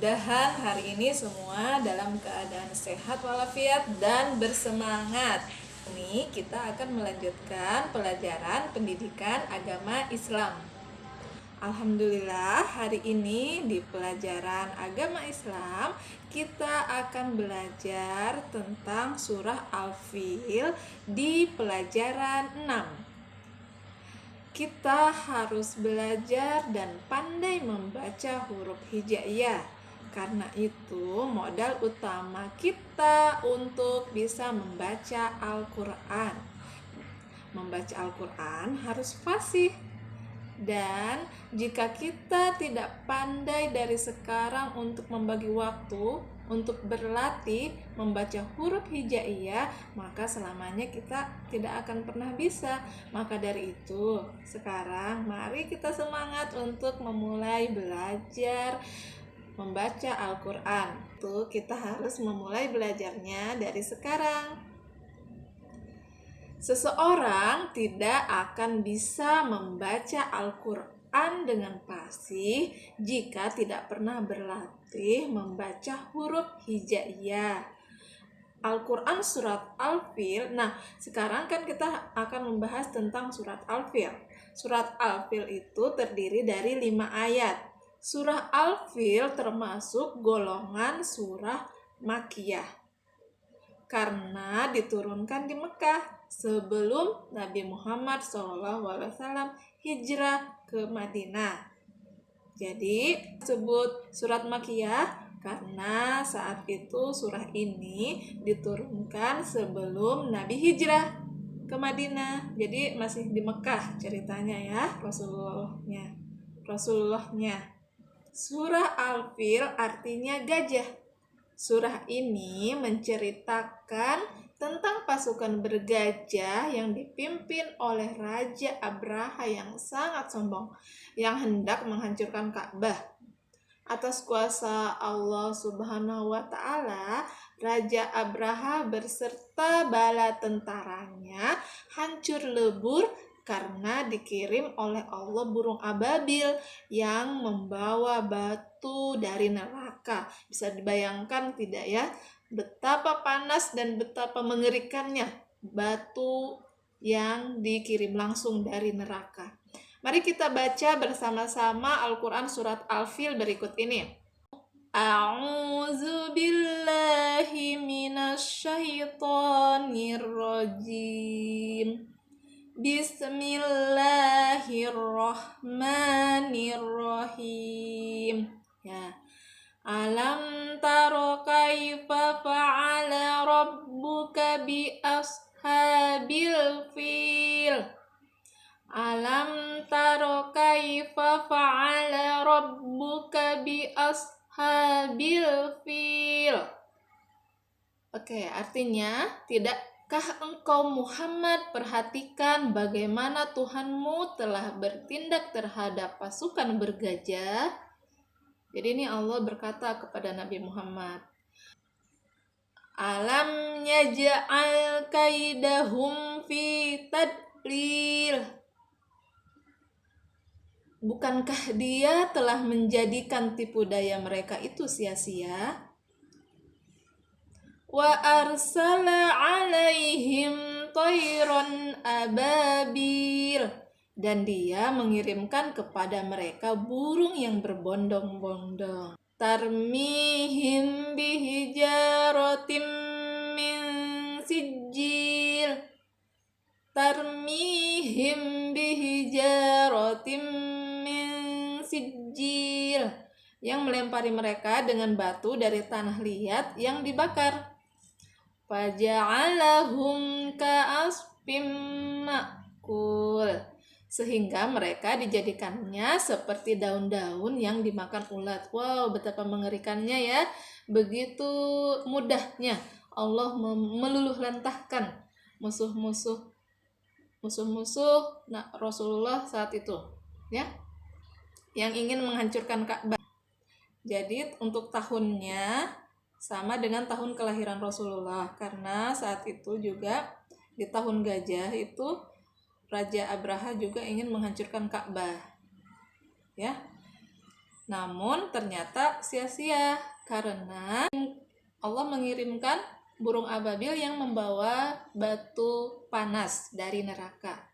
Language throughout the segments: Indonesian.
Mudah-mudahan hari ini semua dalam keadaan sehat walafiat dan bersemangat. Ini kita akan melanjutkan pelajaran pendidikan agama Islam. Alhamdulillah, hari ini di pelajaran agama Islam kita akan belajar tentang surah Al-Fil di pelajaran 6. Kita harus belajar dan pandai membaca huruf hijaiyah. Karena itu modal utama kita untuk bisa membaca Al-Quran. Membaca Al-Quran harus fasih. Dan jika kita tidak pandai dari sekarang untuk membagi waktu untuk berlatih membaca huruf hijaiyah, maka selamanya kita tidak akan pernah bisa. Maka dari itu, sekarang mari kita semangat untuk memulai belajar membaca Al-Quran. Tuh, kita harus memulai belajarnya dari sekarang. Seseorang tidak akan bisa membaca Al-Quran dengan fasih jika tidak pernah berlatih membaca huruf hijaiyah. Al-Quran surat Al-Fil. Nah, sekarang kan kita akan membahas tentang surat Al-Fil. Surat Al-Fil itu terdiri dari 5 ayat. Surah Al-Fil termasuk golongan surah Makkiyah karena diturunkan di Mekah sebelum Nabi Muhammad SAW hijrah ke Madinah. Jadi disebut surat Makkiyah karena saat itu surah ini diturunkan sebelum Nabi hijrah ke Madinah. Jadi masih di Mekah ceritanya ya, Rasulullahnya. Surah Al-Fil artinya gajah. Surah ini menceritakan tentang pasukan bergajah yang dipimpin oleh Raja Abraha yang sangat sombong, yang hendak menghancurkan Ka'bah. Atas kuasa Allah Subhanahu wa Ta'ala, Raja Abraha berserta bala tentaranya hancur lebur karena dikirim oleh Allah burung ababil yang membawa batu dari neraka. Bisa dibayangkan tidak ya, betapa panas dan betapa mengerikannya batu yang dikirim langsung dari neraka. Mari kita baca bersama-sama Al-Quran surat Al-Fil berikut ini. A'udzu billahi minasyaitonir rajim. Bismillahirrahmanirrahim. Ya. Alam taro kaifa fa'ala rabbuka bi ashabil fil. Alam taro kaifa fa'ala rabbuka bi ashabil fil. Oke, artinya tidakkah engkau Muhammad perhatikan bagaimana Tuhanmu telah bertindak terhadap pasukan bergajah? Jadi ini Allah berkata kepada Nabi Muhammad, Alam yaj'al kaidahum fi tadlil. Bukankah dia telah menjadikan tipu daya mereka itu sia-sia? Wa arsala alaihim tayran ababil. Dan dia mengirimkan kepada mereka burung yang berbondong-bondong. Tarmihim bihijaratim min sijil. Tarmihim bihijaratim min sijil. Yang melempari mereka dengan batu dari tanah liat yang dibakar. Faja'alahum ka'asfim ma'kul. Sehingga mereka dijadikannya seperti daun-daun yang dimakan ulat. Wow, betapa mengerikannya ya. Begitu mudahnya Allah meluluh lantahkan musuh-musuh Rasulullah saat itu, ya, yang ingin menghancurkan Ka'bah. Jadi untuk tahunnya sama dengan tahun kelahiran Rasulullah, karena saat itu juga di tahun gajah itu Raja Abraha juga ingin menghancurkan Ka'bah. Ya. Namun ternyata sia-sia karena Allah mengirimkan burung ababil yang membawa batu panas dari neraka.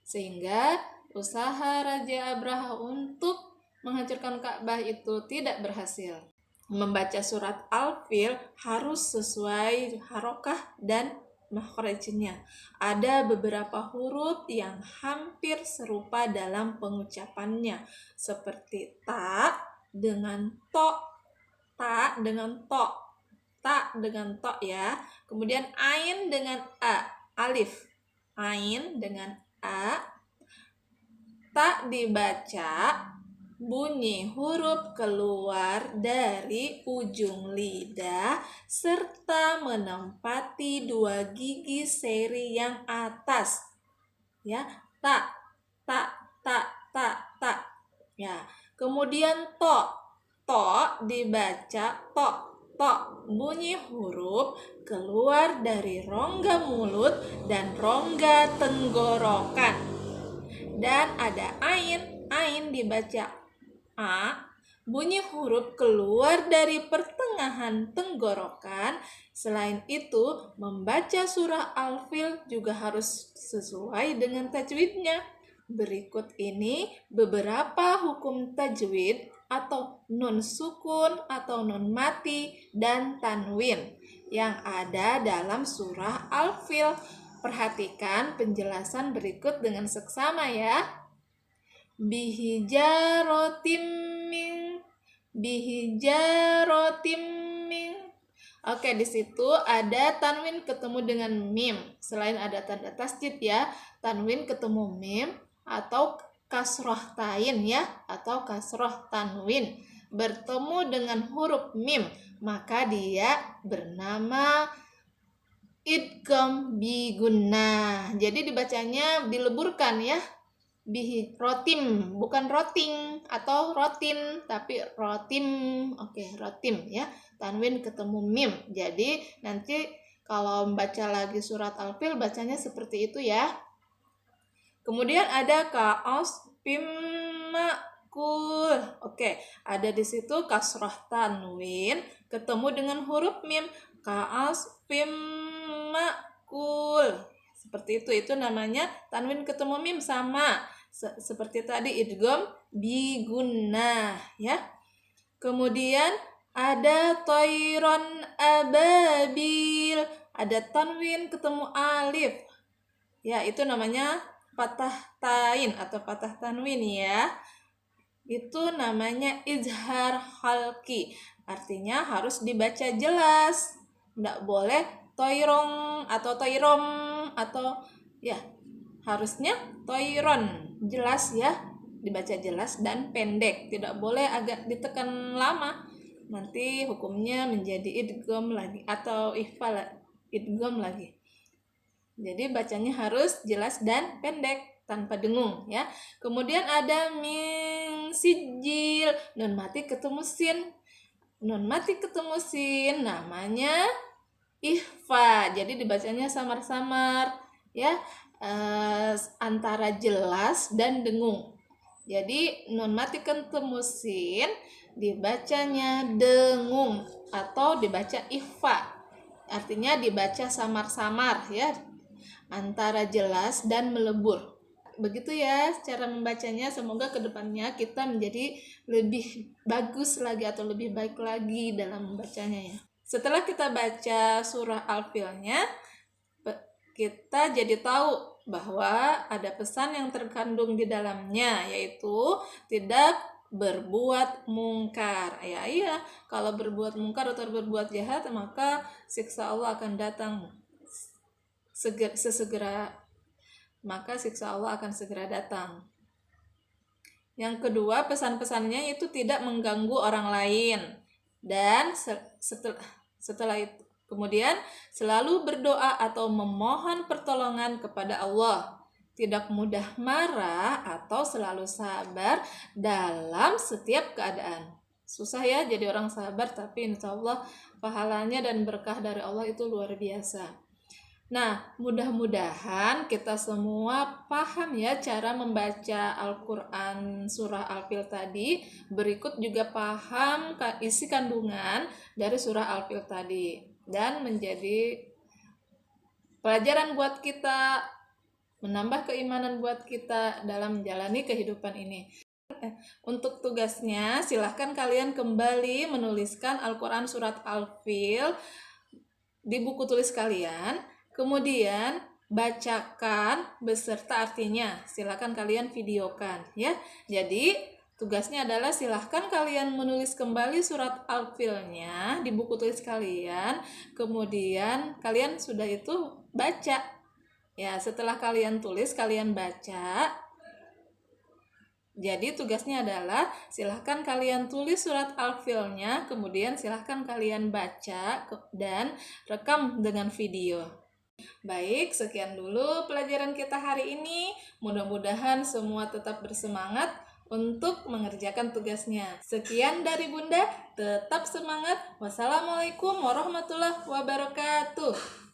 Sehingga usaha Raja Abraha untuk menghancurkan Ka'bah itu tidak berhasil. Membaca surat Al-Fil harus sesuai harokah dan makhrajnya. Ada beberapa huruf yang hampir serupa dalam pengucapannya, seperti ta dengan to, ta dengan to, ta dengan to ya. Kemudian ain dengan a, alif, ain dengan a. Tak dibaca, bunyi huruf keluar dari ujung lidah serta menempati dua gigi seri yang atas. Ya, tak, tak, tak, tak, tak. Ya, kemudian to dibaca to, to. Bunyi huruf keluar dari rongga mulut dan rongga tenggorokan. Dan ada ain dibaca a, bunyi huruf keluar dari pertengahan tenggorokan. Selain itu, membaca surah Al-Fil juga harus sesuai dengan tajwidnya. Berikut ini beberapa hukum tajwid atau nun sukun atau nun mati dan tanwin yang ada dalam surah Al-Fil. Perhatikan penjelasan berikut dengan seksama ya. Bihijarotim min. Oke, di situ ada tanwin ketemu dengan mim. Selain ada tanda tasdid ya, tanwin ketemu mim atau kasroh tain ya, atau kasroh tanwin bertemu dengan huruf mim, maka dia bernama idgham bi gunnah. Jadi dibacanya dileburkan ya. Bihi rotim, bukan roting atau rotin, tapi rotim. Oke, rotim ya. Tanwin ketemu mim. Jadi nanti kalau membaca lagi surat Al-Fil bacanya seperti itu ya. Kemudian ada kaos makul. Oke, ada di situ kasroh tanwin ketemu dengan huruf mim. Kaos makul. Seperti itu namanya tanwin ketemu mim sama. Seperti tadi idgham bi gunnah ya. Kemudian ada toiron ababil. Ada tanwin ketemu alif. Ya, itu namanya patah tain atau patah tanwin ya. Itu namanya izhar halki. Artinya harus dibaca jelas. Tidak boleh toirong atau toirom atau ya, harusnya toiron. Jelas ya, dibaca jelas dan pendek. Tidak boleh agak ditekan lama. Nanti hukumnya menjadi idgham lagi atau ikhfa idgham lagi. Jadi bacanya harus jelas dan pendek tanpa dengung ya. Kemudian ada min sijil, nun mati ketemu sin. Nun mati ketemu sin namanya ikhfa. Jadi dibacanya samar-samar ya, antara jelas dan dengung. Jadi nun mati ketemu sin dibacanya dengung atau dibaca ikhfa. Artinya dibaca samar-samar ya, antara jelas dan melebur. Begitu ya cara membacanya. Semoga kedepannya kita menjadi lebih bagus lagi atau lebih baik lagi dalam membacanya ya. Setelah kita baca surah Al-Filnya, kita jadi tahu bahwa ada pesan yang terkandung di dalamnya, yaitu tidak berbuat mungkar. Ya iya, kalau berbuat mungkar atau berbuat jahat maka siksa Allah akan datang sesegera. Maka siksa Allah akan segera datang. Yang kedua, pesan-pesannya itu tidak mengganggu orang lain. Dan setelah itu kemudian selalu berdoa atau memohon pertolongan kepada Allah. Tidak mudah marah atau selalu sabar dalam setiap keadaan. Susah ya jadi orang sabar, tapi insya Allah pahalanya dan berkah dari Allah itu luar biasa. Nah, mudah-mudahan kita semua paham ya cara membaca Al-Quran surah Al-Fil tadi. Berikut juga paham isi kandungan dari surah Al-Fil tadi. Dan menjadi pelajaran buat kita, menambah keimanan buat kita dalam menjalani kehidupan ini. Untuk tugasnya, silahkan kalian kembali menuliskan Al-Quran surat Al-Fil di buku tulis kalian, kemudian bacakan beserta artinya. Silahkan kalian videokan ya. Jadi tugasnya adalah silahkan kalian menulis kembali surat Al-Filnya di buku tulis kalian, kemudian kalian sudah itu baca. Ya, setelah kalian tulis, kalian baca. Jadi tugasnya adalah silahkan kalian tulis surat Al-Filnya, kemudian silahkan kalian baca dan rekam dengan video. Baik, sekian dulu pelajaran kita hari ini. Mudah-mudahan semua tetap bersemangat untuk mengerjakan tugasnya. Sekian dari Bunda, tetap semangat. Wassalamualaikum warahmatullahi wabarakatuh.